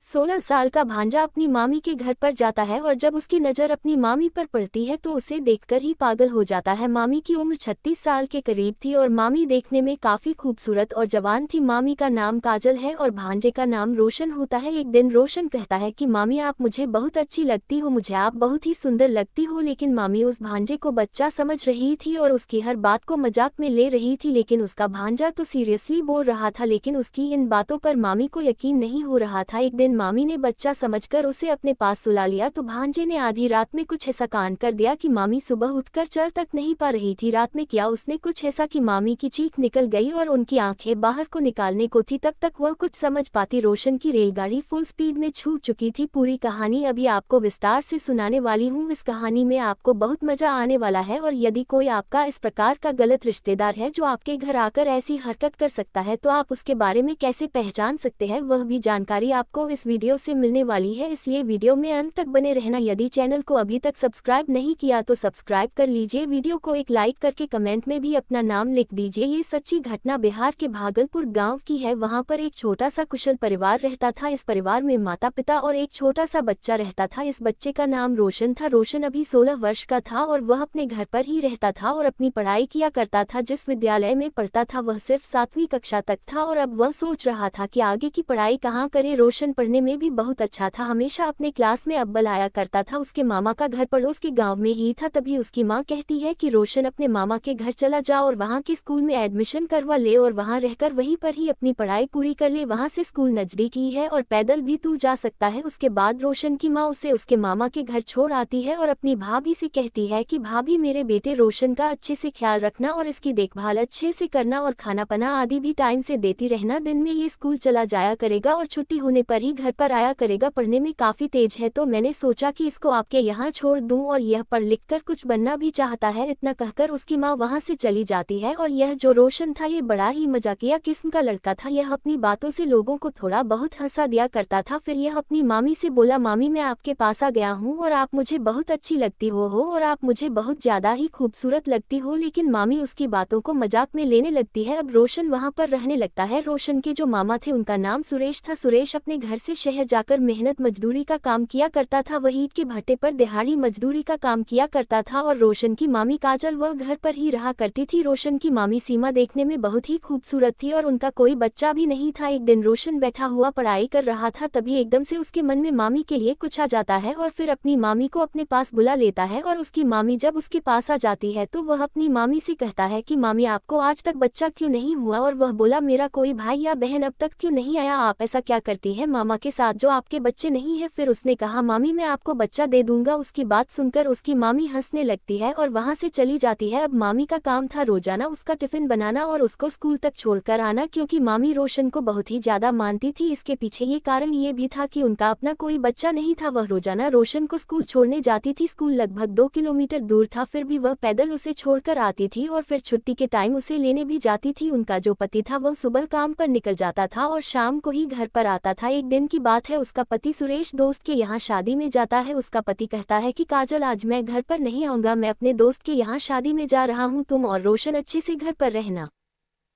16 साल का भांजा अपनी मामी के घर पर जाता है और जब उसकी नज़र अपनी मामी पर पड़ती है तो उसे देखकर ही पागल हो जाता है। मामी की उम्र 36 साल के करीब थी और मामी देखने में काफ़ी खूबसूरत और जवान थी। मामी का नाम काजल है और भांजे का नाम रोशन होता है। एक दिन रोशन कहता है कि मामी आप मुझे बहुत अच्छी लगती हो, मुझे आप बहुत ही सुंदर लगती हो। लेकिन मामी उस भांजे को बच्चा समझ रही थी और उसकी हर बात को मजाक में ले रही थी। लेकिन उसका भांजा तो सीरियसली बोल रहा था, लेकिन उसकी इन बातों पर मामी को यकीन नहीं हो रहा था। एक दिन मामी ने बच्चा समझकर उसे अपने पास सुला लिया तो भांजे ने आधी रात में कुछ ऐसा कांड कर दिया कि मामी सुबह उठकर चल तक नहीं पा रही थी। रात में किया उसने कुछ ऐसा कि मामी की चीख निकल गई और उनकी आंखें बाहर को निकालने को थी। तब तक वह कुछ समझ पाती रोशन की रेलगाड़ी फुल स्पीड में छूट चुकी थी। पूरी कहानी अभी आपको विस्तार से सुनाने वाली हूँ। इस कहानी में आपको बहुत मजा आने वाला है और यदि कोई आपका इस प्रकार का गलत रिश्तेदार है जो आपके घर आकर ऐसी हरकत कर सकता है तो आप उसके बारे में कैसे पहचान सकते हैं, वह भी जानकारी आपको इस वीडियो से मिलने वाली है, इसलिए वीडियो में अंत तक बने रहना। यदि चैनल को अभी तक सब्सक्राइब नहीं किया तो सब्सक्राइब कर लीजिए। वीडियो को एक लाइक करके कमेंट में भी अपना नाम लिख दीजिए। ये सच्ची घटना बिहार के भागलपुर गांव की है। वहां पर एक छोटा सा कुशल परिवार रहता था। इस परिवार में माता पिता और एक छोटा सा बच्चा रहता था। इस बच्चे का नाम रोशन था। रोशन अभी 16 वर्ष का था और वह अपने घर पर ही रहता था और अपनी पढ़ाई किया करता था। जिस विद्यालय में पढ़ता था वह सिर्फ 7वीं कक्षा तक था और अब वह सोच रहा था कि आगे की पढ़ाई कहाँ करे। रोशन पढ़ने में भी बहुत अच्छा था, हमेशा अपने क्लास में अव्वल आया करता था। उसके मामा का घर पड़ोस के गांव में ही था। तभी उसकी माँ कहती है कि रोशन अपने मामा के घर चला जा और वहाँ के स्कूल में एडमिशन करवा ले और वहाँ रहकर वहीं पर ही अपनी पढ़ाई पूरी कर ले। वहाँ से स्कूल नजदीक ही है और पैदल भी तू जा सकता है। उसके बाद रोशन की माँ उसे उसके मामा के घर छोड़ आती है और अपनी भाभी से कहती है कि भाभी मेरे बेटे रोशन का अच्छे से ख्याल रखना और इसकी देखभाल अच्छे से करना और खाना पना आदि भी टाइम से देती रहना। दिन में ये स्कूल चला जाया करेगा और छुट्टी होने पर ही घर पर आया करेगा। पढ़ने में काफी तेज है तो मैंने सोचा कि इसको आपके यहाँ छोड़ दूं और यह पढ़ लिख कर कुछ बनना भी चाहता है। इतना कहकर उसकी माँ वहाँ से चली जाती है। और यह जो रोशन था ये बड़ा ही मजाकिया किस्म का लड़का था। यह अपनी बातों से लोगों को थोड़ा बहुत हंसा दिया करता था। फिर यह अपनी मामी से बोला, मामी मैं आपके पास आ गया हूँ और आप मुझे बहुत अच्छी लगती हो और आप मुझे बहुत ज्यादा ही खूबसूरत लगती हो। लेकिन मामी उसकी बातों को मजाक में लेने लगती है। अब रोशन वहाँ पर रहने लगता है। रोशन के जो मामा थे उनका नाम सुरेश था। सुरेश अपने घर से शहर जाकर मेहनत मजदूरी का काम किया करता था। वह ईंट के भट्टे पर दिहाड़ी मजदूरी का काम किया करता था और रोशन की मामी काजल वह घर पर ही रहा करती थी। रोशन की मामी सीमा देखने में बहुत ही खूबसूरत थी और उनका कोई बच्चा भी नहीं था। एक दिन रोशन बैठा हुआ पढ़ाई कर रहा था, तभी एकदम से उसके मन में मामी के लिए कुछ आ जाता है और फिर अपनी मामी को अपने पास बुला लेता है। और उसकी मामी जब उसके पास आ जाती है तो वह अपनी मामी से कहता है कि मामी आपको आज तक बच्चा क्यों नहीं हुआ। और वह बोला, मेरा कोई भाई या बहन अब तक क्यों नहीं आया, आप ऐसा क्या करती है मामा के साथ जो आपके बच्चे नहीं है। फिर उसने कहा, मामी मैं आपको बच्चा दे दूंगा। उसकी बात सुनकर उसकी मामी हंसने लगती है और वहां से चली जाती है। अब मामी का काम था रोजाना उसका टिफिन बनाना और उसको स्कूल तक छोड़कर आना, क्योंकि मामी रोशन को बहुत ही ज्यादा मानती थी। इसके पीछे ये कारण ये भी था कि उनका अपना कोई बच्चा नहीं था। वह रोजाना रोशन को स्कूल छोड़ने जाती थी। स्कूल लगभग 2 किलोमीटर दूर था, फिर भी वह पैदल उसे छोड़कर आती थी और फिर छुट्टी के टाइम उसे लेने भी जाती थी। उनका जो पति था वह सुबह काम पर निकल जाता था और शाम को ही घर पर आता था। एक दिन की बात है, उसका पति सुरेश दोस्त के यहाँ शादी में जाता है। उसका पति कहता है कि काजल आज मैं घर पर नहीं आऊंगा, मैं अपने दोस्त के यहाँ शादी में जा रहा हूँ, तुम और रोशन अच्छे से घर पर रहना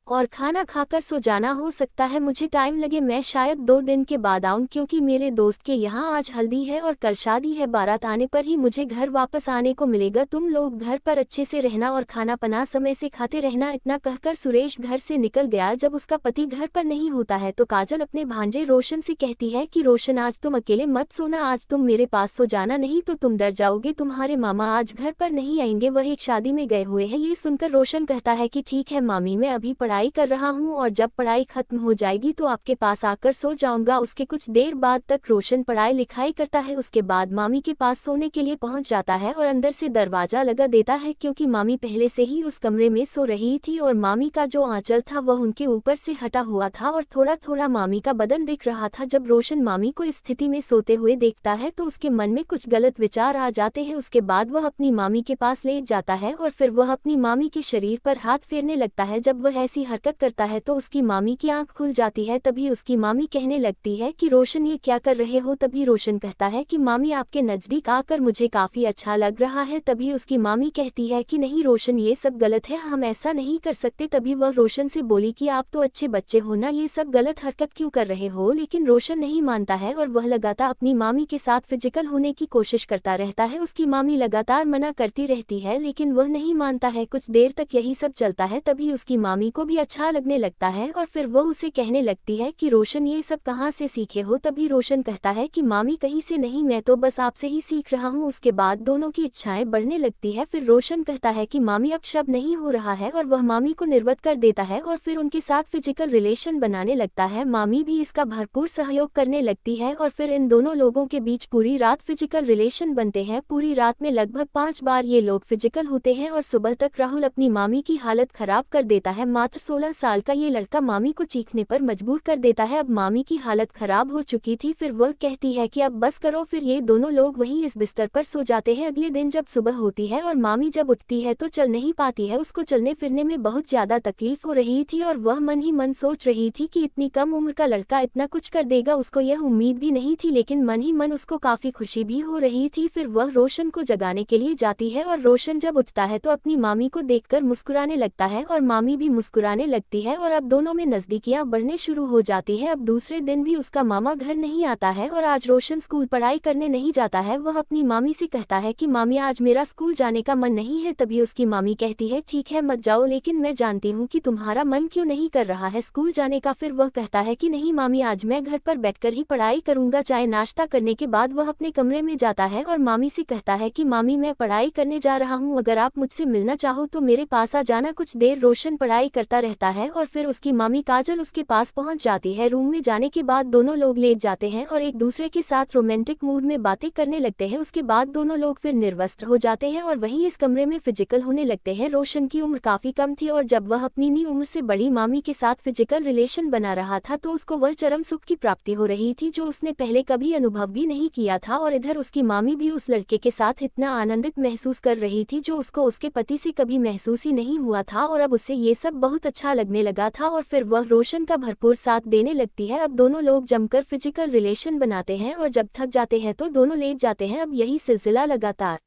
और खाना खाकर सो जाना। हो सकता है मुझे टाइम लगे, मैं शायद 2 दिन के बाद आऊं, क्योंकि मेरे दोस्त के यहाँ आज हल्दी है और कल शादी है। बारात आने पर ही मुझे घर वापस आने को मिलेगा, तुम लोग घर पर अच्छे से रहना और खाना पना समय से खाते रहना। इतना कहकर सुरेश घर से निकल गया। जब उसका पति घर पर नहीं होता है तो काजल अपने भांजे रोशन से कहती है कि रोशन आज तुम अकेले मत सोना, आज तुम मेरे पास सो जाना, नहीं तो तुम डर जाओगे, तुम्हारे मामा आज घर पर नहीं आएंगे, वह एक शादी में गए हुए हैं। ये सुनकर रोशन कहता है कि ठीक है मामी, मैं अभी पढ़ाई कर रहा हूँ और जब पढ़ाई खत्म हो जाएगी तो आपके पास आकर सो जाऊंगा। उसके कुछ देर बाद तक रोशन पढ़ाई लिखाई करता है। उसके बाद मामी के पास सोने के लिए पहुंच जाता है और अंदर से दरवाजा लगा देता है, क्योंकि मामी पहले से ही उस कमरे में सो रही थी और मामी का जो आंचल था वह उनके ऊपर से हटा हुआ था और थोड़ा थोड़ा मामी का बदन दिख रहा था। जब रोशन मामी को इस स्थिति में सोते हुए देखता है तो उसके मन में कुछ गलत विचार आ जाते हैं। उसके बाद वह अपनी मामी के पास लेट जाता है और फिर वह अपनी मामी के शरीर पर हाथ फेरने लगता है। जब वह ऐसी सी हरकत करता है तो उसकी मामी की आंख खुल जाती है। तभी उसकी मामी कहने लगती है कि रोशन ये क्या कर रहे हो। तभी रोशन कहता है कि मामी आपके नज़दीक आकर मुझे काफ़ी अच्छा लग रहा है। तभी उसकी मामी कहती है कि नहीं रोशन, ये सब गलत है, हम ऐसा नहीं कर सकते। तभी वह रोशन से बोली कि आप तो अच्छे बच्चे हो ना, ये सब गलत हरकत क्यों कर रहे हो। लेकिन रोशन नहीं मानता है और वह लगातार अपनी मामी के साथ फिजिकल होने की कोशिश करता रहता है। उसकी मामी लगातार मना करती रहती है लेकिन वह नहीं मानता है। कुछ देर तक यही सब चलता है। तभी उसकी मामी को भी अच्छा लगने लगता है और फिर वह उसे कहने लगती है कि रोशन ये सब कहाँ से सीखे हो। तभी रोशन कहता है कि मामी कहीं से नहीं, मैं तो बस आपसे ही सीख रहा हूँ। उसके बाद दोनों की इच्छाएं बढ़ने लगती है। फिर रोशन कहता है कि मामी अब शब्द नहीं हो रहा है और वह मामी को निर्वत कर देता है और फिर उनके साथ फिजिकल रिलेशन बनाने लगता है। मामी भी इसका भरपूर सहयोग करने लगती है और फिर इन दोनों लोगों के बीच पूरी रात फिजिकल रिलेशन बनते हैं। पूरी रात में लगभग 5 बार ये लोग फिजिकल होते हैं और सुबह तक राहुल अपनी मामी की हालत खराब कर देता है। मात्र 16 साल का ये लड़का मामी को चीखने पर मजबूर कर देता है। अब मामी की हालत खराब हो चुकी थी। फिर वह कहती है कि अब बस करो। फिर ये दोनों लोग वहीं इस बिस्तर पर सो जाते हैं। अगले दिन जब सुबह होती है और मामी जब उठती है तो चल नहीं पाती है। उसको चलने फिरने में बहुत ज्यादा तकलीफ हो रही थी और वह मन ही मन सोच रही थी कि इतनी कम उम्र का लड़का इतना कुछ कर देगा। उसको यह उम्मीद भी नहीं थी लेकिन मन ही मन उसको काफी खुशी भी हो रही थी। फिर वह रोशन को जगाने के लिए जाती है और रोशन जब उठता है तो अपनी मामी को देखकर मुस्कुराने लगता है और मामी भी मुस्कुराने लगती है और अब दोनों में नजदीकियां बढ़ने शुरू हो जाती है। अब दूसरे दिन भी उसका मामा घर नहीं आता है और आज रोशन स्कूल पढ़ाई करने नहीं जाता है। वह अपनी मामी से कहता है कि मामी आज मेरा स्कूल जाने का मन नहीं है। तभी उसकी मामी कहती है ठीक है मत जाओ, लेकिन मैं जानती हूँ कि तुम्हारा मन क्यों नहीं कर रहा है स्कूल जाने का। फिर वह कहता है कि नहीं मामी, आज मैं घर पर बैठकर ही पढ़ाई करूंगा। चाय नाश्ता करने के बाद वह अपने कमरे में जाता है और मामी से कहता है कि मामी मैं पढ़ाई करने जा रहा हूँ, अगर आप मुझसे मिलना चाहो तो मेरे पास आ जाना। कुछ देर रोशन पढ़ाई करता रहता है और फिर उसकी मामी काजल उसके पास पहुंच जाती है। रूम में जाने के बाद दोनों लोग लेट जाते हैं और एक दूसरे के साथ रोमांटिक मूड में बातें करने लगते हैं। उसके बाद दोनों लोग फिर निर्वस्त्र हो जाते हैं और वहीं इस कमरे में फिजिकल होने लगते हैं। रोशन की उम्र काफी कम थी और जब वह अपनी नी उम्र से बड़ी मामी के साथ फिजिकल रिलेशन बना रहा था तो उसको वह चरम सुख की प्राप्ति हो रही थी जो उसने पहले कभी अनुभव भी नहीं किया था। और इधर उसकी मामी भी उस लड़के के साथ इतना आनंदित महसूस कर रही थी जो उसको उसके पति से कभी महसूस ही नहीं हुआ था और अब उसे ये सब बहुत अच्छा लगने लगा था और फिर वह रोशन का भरपूर साथ देने लगती है। अब दोनों लोग जमकर फिजिकल रिलेशन बनाते हैं और जब थक जाते हैं तो दोनों लेट जाते हैं। अब यही सिलसिला लगातार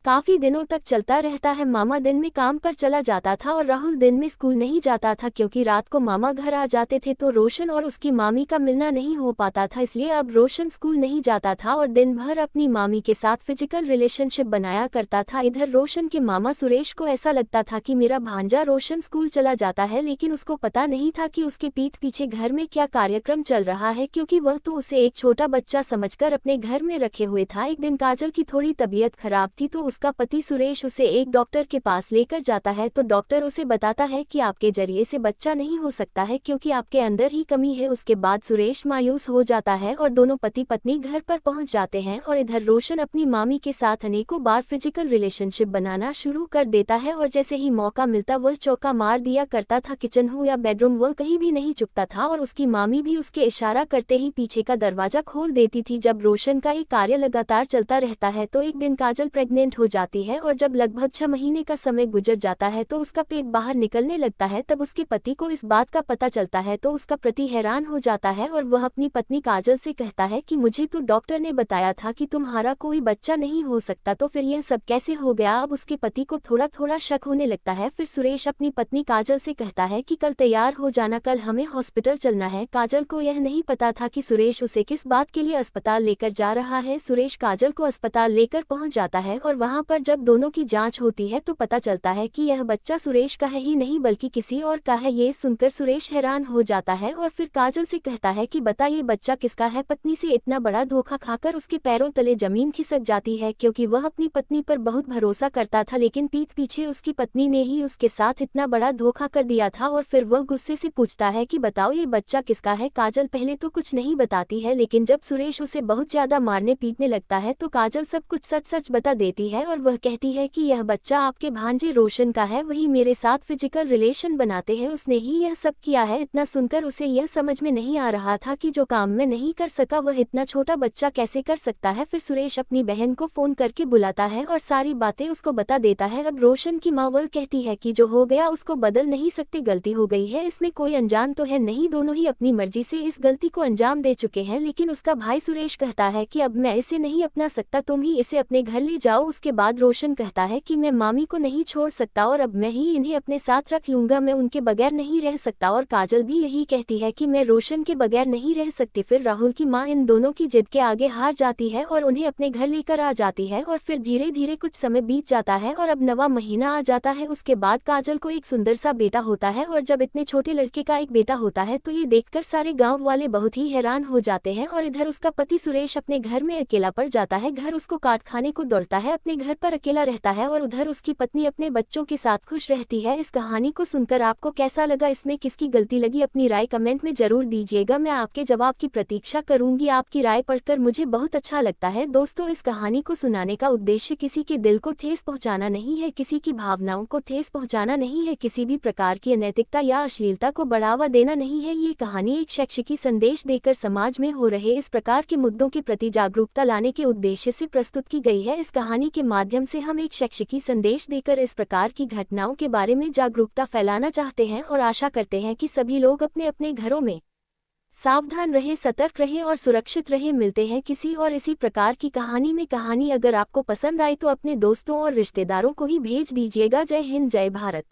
काफी दिनों तक चलता रहता है। मामा दिन में काम पर चला जाता था और राहुल दिन में स्कूल नहीं जाता था क्योंकि रात को मामा घर आ जाते थे तो रोशन और उसकी मामी का मिलना नहीं हो पाता था, इसलिए अब रोशन स्कूल नहीं जाता था और दिन भर अपनी मामी के साथ फिजिकल रिलेशनशिप बनाया करता था। इधर रोशन के मामा सुरेश को ऐसा लगता था कि मेरा भांजा रोशन स्कूल चला जाता है, लेकिन उसको पता नहीं था कि उसके पीठ पीछे घर में क्या कार्यक्रम चल रहा है क्योंकि वह तो उसे एक छोटा बच्चा समझकर अपने घर में रखे हुए था। एक दिन काजल की थोड़ी तबीयत खराब थी तो उसका पति सुरेश उसे एक डॉक्टर के पास लेकर जाता है तो डॉक्टर उसे बताता है कि आपके जरिए से बच्चा नहीं हो सकता है क्योंकि आपके अंदर ही कमी है। उसके बाद सुरेश मायूस हो जाता है और दोनों पति पत्नी घर पर पहुंच जाते हैं और इधर रोशन अपनी मामी के साथ अनेकों बार फिजिकल रिलेशनशिप बनाना शुरू कर देता है और जैसे ही मौका मिलता वह चौका मार दिया करता था। किचन हो या बेडरूम वह कहीं भी नहीं चुकता था और उसकी मामी भी उसके इशारा करते ही पीछे का दरवाजा खोल देती थी। जब रोशन का ये कार्य लगातार चलता रहता है तो एक दिन काजल प्रेग्नेंट हो जाती है और जब लगभग 6 महीने का समय गुजर जाता है तो उसका पेट बाहर निकलने लगता है। तब उसके पति को इस बात का पता चलता है तो उसका पति हैरान हो जाता है और वह अपनी पत्नी काजल से कहता है कि मुझे तो डॉक्टर ने बताया था कि तुम्हारा कोई बच्चा नहीं हो सकता, तो फिर यह सब कैसे हो गया। अब उसके पति को थोड़ा थोड़ा शक होने लगता है। फिर सुरेश अपनी पत्नी काजल से कहता है कि कल तैयार हो जाना, कल हमें हॉस्पिटल चलना है। काजल को यह नहीं पता था कि सुरेश उसे किस बात के लिए अस्पताल लेकर जा रहा है। सुरेश काजल को अस्पताल लेकर पहुंच जाता है और वहां पर जब दोनों की जांच होती है तो पता चलता है कि यह बच्चा सुरेश का है ही नहीं बल्कि किसी और का है। ये सुनकर सुरेश हैरान हो जाता है और फिर काजल से कहता है कि बता ये बच्चा किसका है। पत्नी से इतना बड़ा धोखा खाकर उसके पैरों तले जमीन खिसक जाती है क्योंकि वह अपनी पत्नी पर बहुत भरोसा करता था, लेकिन पीठ पीछे उसकी पत्नी ने ही उसके साथ इतना बड़ा धोखा कर दिया था। और फिर वह गुस्से से पूछता है कि बताओ ये बच्चा किसका है। काजल पहले तो कुछ नहीं बताती है, लेकिन जब सुरेश उसे बहुत ज्यादा मारने पीटने लगता है तो काजल सब कुछ सच सच बता देती है है और वह कहती है कि यह बच्चा आपके भांजे रोशन का है, वही मेरे साथ फिजिकल रिलेशन बनाते हैं, उसने ही यह सब किया है। इतना सुनकर उसे यह समझ में नहीं आ रहा था कि जो काम मैं नहीं कर सका वह इतना छोटा बच्चा कैसे कर सकता है। फिर सुरेश अपनी बहन को फोन करके बुलाता है और सारी बातें उसको बता देता है। अब रोशन की माँ वह कहती है कि जो हो गया उसको बदल नहीं सकते, गलती हो गई है, इसमें कोई अनजान तो है नहीं, दोनों ही अपनी मर्जी से इस गलती को अंजाम दे चुके हैं। लेकिन उसका भाई सुरेश कहता है कि अब मैं इसे नहीं अपना सकता, तुम ही इसे अपने घर ले जाओ। उसके बाद रोशन कहता है कि मैं मामी को नहीं छोड़ सकता और अब मैं ही इन्हें अपने साथ रख लूंगा, मैं उनके बगैर नहीं रह सकता। और काजल भी यही कहती है कि मैं रोशन के बगैर नहीं रह सकती। फिर राहुल की माँ इन दोनों की जिद के आगे हार जाती है और उन्हें अपने घर लेकर आ जाती है। और फिर धीरे धीरे कुछ समय बीत जाता है और अब नवा महीना आ जाता है। उसके बाद काजल को एक सुंदर सा बेटा होता है और जब इतने छोटे लड़के का एक बेटा होता है तो ये देखकर सारे गाँव वाले बहुत ही हैरान हो जाते हैं। और इधर उसका पति सुरेश अपने घर में अकेला पड़ जाता है, घर उसको काट खाने को दौड़ता है, अपने घर पर अकेला रहता है और उधर उसकी पत्नी अपने बच्चों के साथ खुश रहती है। इस कहानी को सुनकर आपको कैसा लगा, इसमें किसकी गलती लगी, अपनी राय कमेंट में जरूर दीजिएगा। मैं आपके जवाब की प्रतीक्षा करूंगी। आपकी राय पढ़कर मुझे बहुत अच्छा लगता है। दोस्तों, इस कहानी को सुनाने का उद्देश्य किसी के दिल को ठेस पहुंचाना नहीं है, किसी की भावनाओं को ठेस पहुंचाना नहीं है, किसी भी प्रकार की अनैतिकता या अश्लीलता को बढ़ावा देना नहीं है। ये कहानी एक शैक्षिकी संदेश देकर समाज में हो रहे इस प्रकार के मुद्दों के प्रति जागरूकता लाने के उद्देश्य से प्रस्तुत की गई है। इस कहानी के माध्यम से हम एक शैक्षिकी संदेश देकर इस प्रकार की घटनाओं के बारे में जागरूकता फैलाना चाहते हैं और आशा करते हैं कि सभी लोग अपने अपने घरों में सावधान रहे, सतर्क रहे और सुरक्षित रहे। मिलते हैं किसी और इसी प्रकार की कहानी में। कहानी अगर आपको पसंद आई तो अपने दोस्तों और रिश्तेदारों को ही भेज दीजिएगा। जय हिंद, जय भारत।